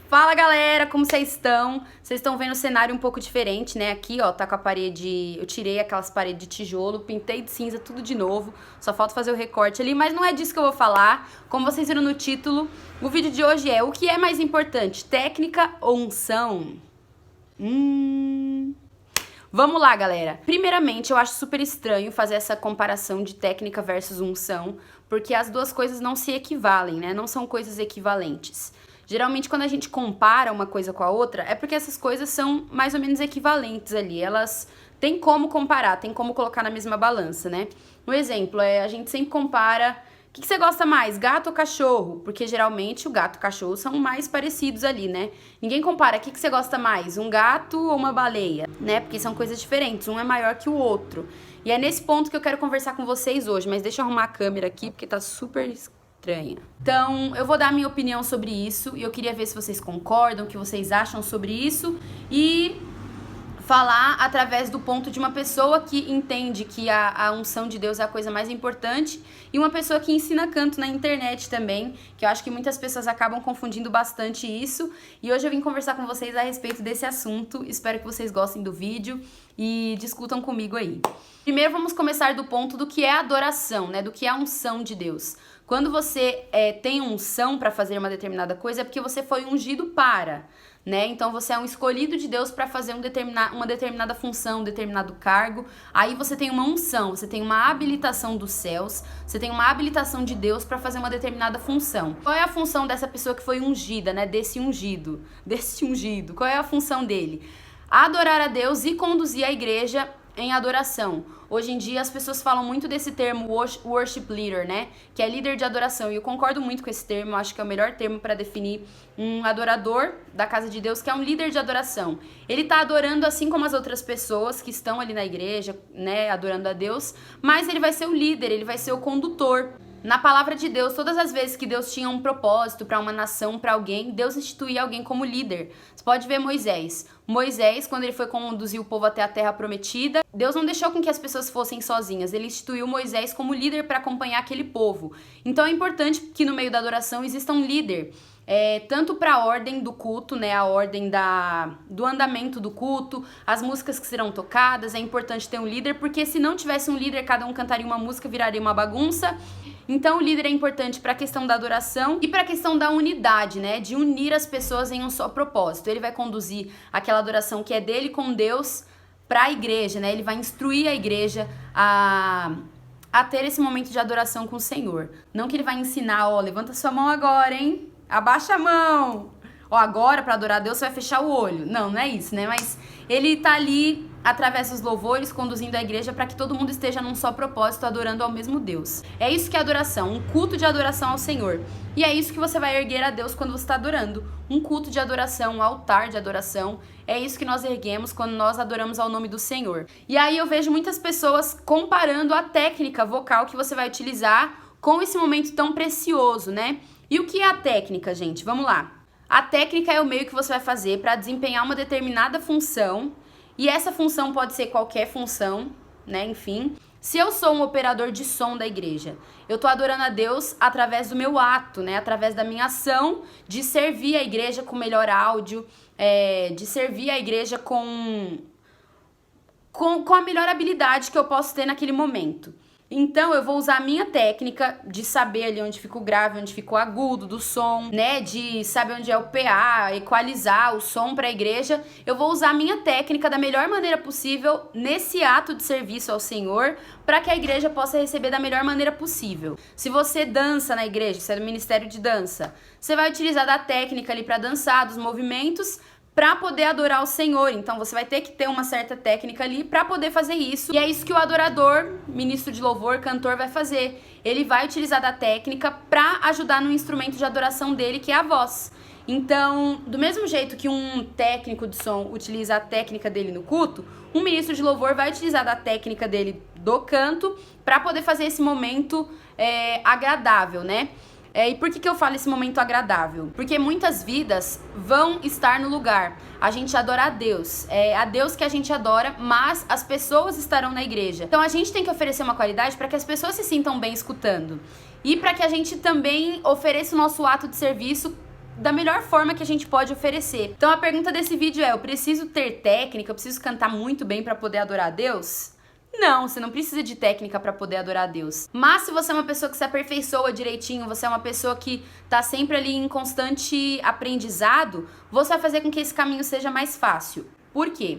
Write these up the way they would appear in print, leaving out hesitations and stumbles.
Fala galera, como vocês estão? Vocês estão vendo o cenário um pouco diferente, né? Aqui, ó, tá com a parede, eu tirei aquelas paredes de tijolo, pintei de cinza tudo de novo. Só falta fazer o recorte ali, mas não é disso que eu vou falar. Como vocês viram no título, o vídeo de hoje é: o que é mais importante, técnica ou unção? Vamos lá, galera. Primeiramente, eu acho super estranho fazer essa comparação de técnica versus unção, porque as duas coisas não se equivalem, né? Não são coisas equivalentes. Geralmente, quando a gente compara uma coisa com a outra, é porque essas coisas são mais ou menos equivalentes ali. Elas têm como comparar, tem como colocar na mesma balança, né? Um exemplo é, a gente sempre compara: o que você gosta mais, gato ou cachorro? Porque geralmente o gato e o cachorro são mais parecidos ali, né? Ninguém compara: o que você gosta mais, um gato ou uma baleia? Né? Porque são coisas diferentes, um é maior que o outro. E é nesse ponto que eu quero conversar com vocês hoje, mas deixa eu arrumar a câmera aqui, porque tá super estranha. Então, eu vou dar a minha opinião sobre isso e eu queria ver se vocês concordam, o que vocês acham sobre isso e falar através do ponto de uma pessoa que entende que a unção de Deus é a coisa mais importante e uma pessoa que ensina canto na internet também, que eu acho que muitas pessoas acabam confundindo bastante isso. E hoje eu vim conversar com vocês a respeito desse assunto. Espero que vocês gostem do vídeo e discutam comigo aí. Primeiro vamos começar do ponto do que é adoração, né? Do que é a unção de Deus. Quando você tem unção para fazer uma determinada coisa, é porque você foi ungido para, né? Então você é um escolhido de Deus para fazer uma determinada função, um determinado cargo. Aí você tem uma unção, você tem uma habilitação dos céus, você tem uma habilitação de Deus para fazer uma determinada função. Qual é a função dessa pessoa que foi ungida, né? Desse ungido. Qual é a função dele? Adorar a Deus e conduzir a igreja em adoração. Hoje em dia as pessoas falam muito desse termo worship leader, né? Que é líder de adoração. E eu concordo muito com esse termo, eu acho que é o melhor termo para definir um adorador da casa de Deus, que é um líder de adoração. Ele tá adorando assim como as outras pessoas que estão ali na igreja, né? Adorando a Deus, mas ele vai ser o líder, ele vai ser o condutor. Na palavra de Deus, todas as vezes que Deus tinha um propósito para uma nação, para alguém, Deus instituía alguém como líder. Você pode ver Moisés. Moisés, quando ele foi conduzir o povo até a terra prometida, Deus não deixou com que as pessoas fossem sozinhas. Ele instituiu Moisés como líder para acompanhar aquele povo. Então é importante que no meio da adoração exista um líder. Tanto para a ordem do culto, né, a ordem do andamento do culto, as músicas que serão tocadas, é importante ter um líder, porque se não tivesse um líder, cada um cantaria uma música, viraria uma bagunça. Então o líder é importante para a questão da adoração e para a questão da unidade, né, de unir as pessoas em um só propósito. Ele vai conduzir aquela adoração que é dele com Deus para a igreja, né, ele vai instruir a igreja a ter esse momento de adoração com o Senhor. Não que ele vai ensinar: ó, levanta sua mão agora, hein? Abaixa a mão. Ó, agora para adorar a Deus você vai fechar o olho. Não, não é isso, né? Mas ele tá ali através dos louvores conduzindo a igreja para que todo mundo esteja num só propósito, adorando ao mesmo Deus. É isso que é adoração, um culto de adoração ao Senhor. E é isso que você vai erguer a Deus quando você está adorando. Um culto de adoração, um altar de adoração. É isso que nós erguemos quando nós adoramos ao nome do Senhor. E aí eu vejo muitas pessoas comparando a técnica vocal que você vai utilizar com esse momento tão precioso, né? E o que é a técnica, gente? Vamos lá. A técnica é o meio que você vai fazer para desempenhar uma determinada função, e essa função pode ser qualquer função, né? Enfim, se eu sou um operador de som da igreja, eu tô adorando a Deus através do meu ato, né? Através da minha ação de servir a igreja com melhor áudio, de servir a igreja com a melhor habilidade que eu posso ter naquele momento. Então eu vou usar a minha técnica de saber ali onde fica o grave, onde fica o agudo do som, né, de saber onde é o PA, equalizar o som para a igreja. Eu vou usar a minha técnica da melhor maneira possível nesse ato de serviço ao Senhor, para que a igreja possa receber da melhor maneira possível. Se você dança na igreja, se é do ministério de dança, você vai utilizar da técnica ali para dançar, dos movimentos, para poder adorar o Senhor. Então você vai ter que ter uma certa técnica ali para poder fazer isso. E é isso que o adorador, ministro de louvor, cantor vai fazer. Ele vai utilizar da técnica para ajudar no instrumento de adoração dele, que é a voz. Então, do mesmo jeito que um técnico de som utiliza a técnica dele no culto, um ministro de louvor vai utilizar da técnica dele do canto para poder fazer esse momento agradável, né? E por que eu falo esse momento agradável? Porque muitas vidas vão estar no lugar. A gente adora a Deus. É a Deus que a gente adora, mas as pessoas estarão na igreja. Então a gente tem que oferecer uma qualidade para que as pessoas se sintam bem escutando. E para que a gente também ofereça o nosso ato de serviço da melhor forma que a gente pode oferecer. Então a pergunta desse vídeo é: eu preciso ter técnica, eu preciso cantar muito bem para poder adorar a Deus? Não, você não precisa de técnica para poder adorar a Deus. Mas se você é uma pessoa que se aperfeiçoa direitinho, você é uma pessoa que tá sempre ali em constante aprendizado, você vai fazer com que esse caminho seja mais fácil. Por quê?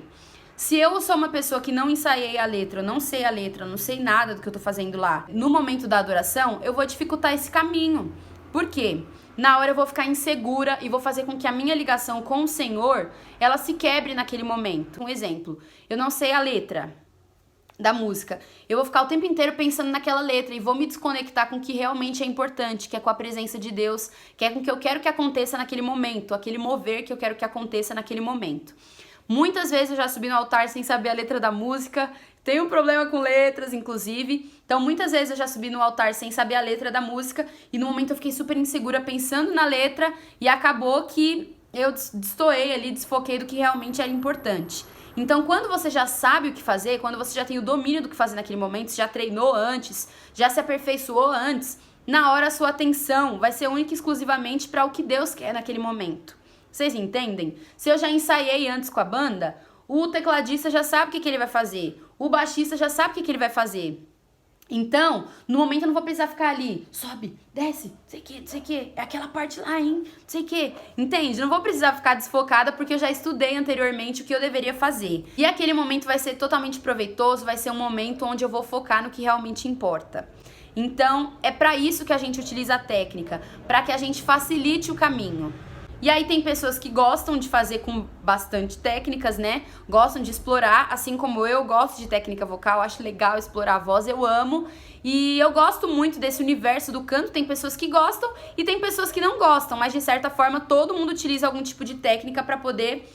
Se eu sou uma pessoa que não ensaiei a letra, eu não sei a letra, eu não sei nada do que eu tô fazendo lá, no momento da adoração, eu vou dificultar esse caminho. Por quê? Na hora eu vou ficar insegura e vou fazer com que a minha ligação com o Senhor, ela se quebre naquele momento. Um exemplo, eu não sei a letra da música, eu vou ficar o tempo inteiro pensando naquela letra e vou me desconectar com o que realmente é importante, que é com a presença de Deus, que é com o que eu quero que aconteça naquele momento, aquele mover que eu quero que aconteça naquele momento. Muitas vezes eu já subi no altar sem saber a letra da música, tenho um problema com letras, inclusive, então muitas vezes eu já subi no altar sem saber a letra da música e no momento eu fiquei super insegura pensando na letra e acabou que eu destoei ali, desfoquei do que realmente era importante. Então, quando você já sabe o que fazer, quando você já tem o domínio do que fazer naquele momento, já treinou antes, já se aperfeiçoou antes, na hora a sua atenção vai ser única e exclusivamente para o que Deus quer naquele momento. Vocês entendem? Se eu já ensaiei antes com a banda, o tecladista já sabe o que ele vai fazer, o baixista já sabe o que ele vai fazer. Então, no momento eu não vou precisar ficar ali, sobe, desce, não sei o que, é aquela parte lá, hein, não sei o que. Entende? Não vou precisar ficar desfocada porque eu já estudei anteriormente o que eu deveria fazer. E aquele momento vai ser totalmente proveitoso, vai ser um momento onde eu vou focar no que realmente importa. Então, é para isso que a gente utiliza a técnica, para que a gente facilite o caminho. E aí tem pessoas que gostam de fazer com bastante técnicas, né? Gostam de explorar, assim como eu gosto de técnica vocal, acho legal explorar a voz, eu amo. E eu gosto muito desse universo do canto, tem pessoas que gostam e tem pessoas que não gostam, mas de certa forma todo mundo utiliza algum tipo de técnica para poder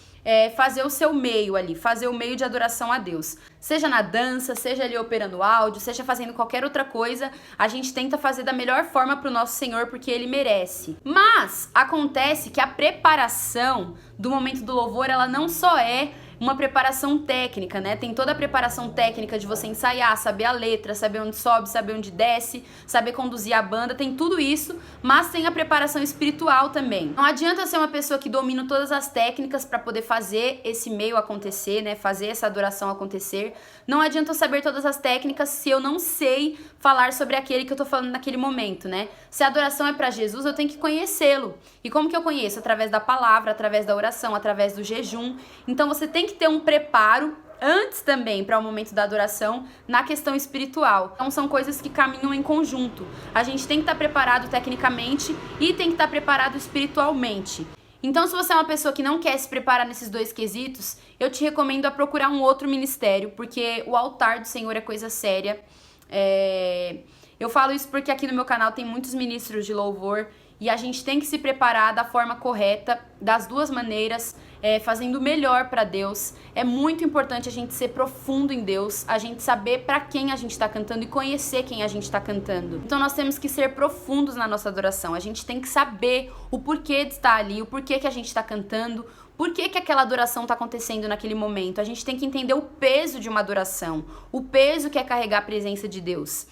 fazer o seu meio ali, fazer o meio de adoração a Deus. Seja na dança, seja ali operando áudio, seja fazendo qualquer outra coisa, a gente tenta fazer da melhor forma pro nosso Senhor, porque Ele merece. Mas acontece que a preparação do momento do louvor, ela não só é uma preparação técnica, né? Tem toda a preparação técnica de você ensaiar, saber a letra, saber onde sobe, saber onde desce, saber conduzir a banda, tem tudo isso, mas tem a preparação espiritual também. Não adianta ser uma pessoa que domina todas as técnicas para poder fazer esse meio acontecer, né? Fazer essa adoração acontecer. Não adianta eu saber todas as técnicas se eu não sei falar sobre aquele que eu tô falando naquele momento, né? Se a adoração é para Jesus, eu tenho que conhecê-lo. E como que eu conheço? Através da palavra, através da oração, através do jejum. Então você tem que ter um preparo antes também para o momento da adoração na questão espiritual. Então são coisas que caminham em conjunto. A gente tem que estar preparado tecnicamente e tem que estar preparado espiritualmente. Então, se você é uma pessoa que não quer se preparar nesses dois quesitos, eu te recomendo a procurar um outro ministério, porque o altar do Senhor é coisa séria. Eu falo isso porque aqui no meu canal tem muitos ministros de louvor e a gente tem que se preparar da forma correta, das duas maneiras, fazendo o melhor para Deus. É muito importante a gente ser profundo em Deus, a gente saber para quem a gente está cantando e conhecer quem a gente está cantando. Então nós temos que ser profundos na nossa adoração, a gente tem que saber o porquê de estar ali, o porquê que a gente está cantando, por que que aquela adoração está acontecendo naquele momento. A gente tem que entender o peso de uma adoração, o peso que é carregar a presença de Deus.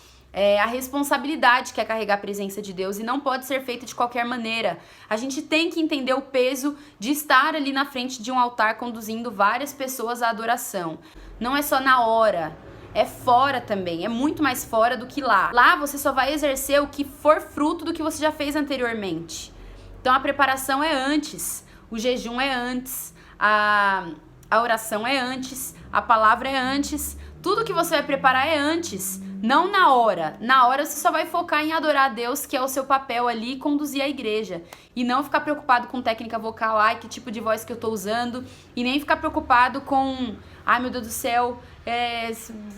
A responsabilidade que é carregar a presença de Deus e não pode ser feita de qualquer maneira. A gente tem que entender o peso de estar ali na frente de um altar conduzindo várias pessoas à adoração. Não é só na hora, é fora também, é muito mais fora do que lá. Lá você só vai exercer o que for fruto do que você já fez anteriormente. Então a preparação é antes, o jejum é antes, a oração é antes, a palavra é antes, tudo que você vai preparar é antes. Não na hora. Na hora você só vai focar em adorar a Deus, que é o seu papel ali, e conduzir a igreja. E não ficar preocupado com técnica vocal, ai, que tipo de voz que eu tô usando. E nem ficar preocupado com, ai meu Deus do céu,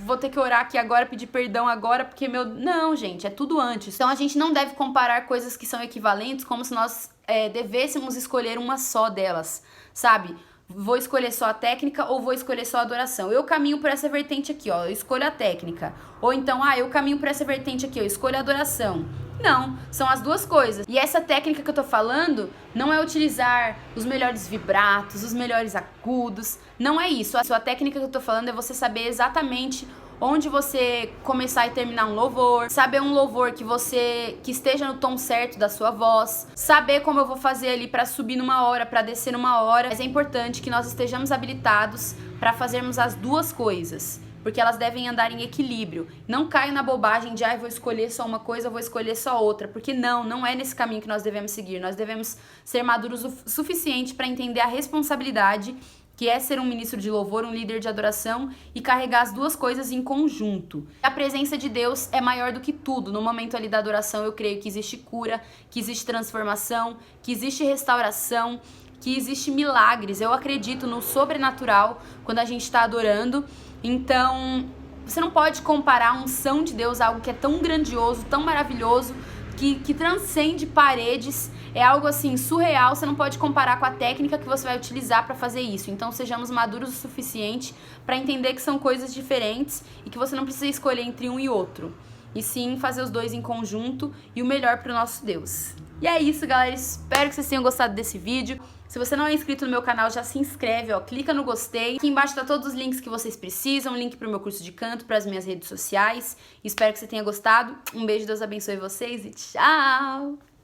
vou ter que orar aqui agora, pedir perdão agora, porque meu... Não, gente, é tudo antes. Então a gente não deve comparar coisas que são equivalentes como se nós devêssemos escolher uma só delas, sabe? Vou escolher só a técnica ou vou escolher só a adoração. Eu caminho por essa vertente aqui, ó, eu escolho a técnica. Ou então, eu caminho por essa vertente aqui, eu escolho a adoração. Não, são as duas coisas. E essa técnica que eu tô falando não é utilizar os melhores vibratos, os melhores agudos. Não é isso. A sua técnica que eu tô falando é você saber exatamente onde você começar e terminar um louvor, saber um louvor que esteja no tom certo da sua voz, saber como eu vou fazer ali para subir numa hora, para descer numa hora. Mas é importante que nós estejamos habilitados para fazermos as duas coisas, porque elas devem andar em equilíbrio. Não caia na bobagem de, vou escolher só uma coisa, vou escolher só outra, porque não é nesse caminho que nós devemos seguir. Nós devemos ser maduros o suficiente para entender a responsabilidade que é ser um ministro de louvor, um líder de adoração e carregar as duas coisas em conjunto. A presença de Deus é maior do que tudo. No momento ali da adoração, eu creio que existe cura, que existe transformação, que existe restauração, que existe milagres. Eu acredito no sobrenatural quando a gente está adorando. Então, você não pode comparar a unção de Deus a algo que é tão grandioso, tão maravilhoso, que transcende paredes. É algo assim surreal, você não pode comparar com a técnica que você vai utilizar para fazer isso. Então sejamos maduros o suficiente para entender que são coisas diferentes e que você não precisa escolher entre um e outro, e sim fazer os dois em conjunto e o melhor para o nosso Deus. E é isso, galera, espero que vocês tenham gostado desse vídeo. Se você não é inscrito no meu canal, já se inscreve, clica no gostei. Aqui embaixo tá todos os links que vocês precisam, link pro meu curso de canto, para as minhas redes sociais. Espero que você tenha gostado. Um beijo, Deus abençoe vocês e tchau!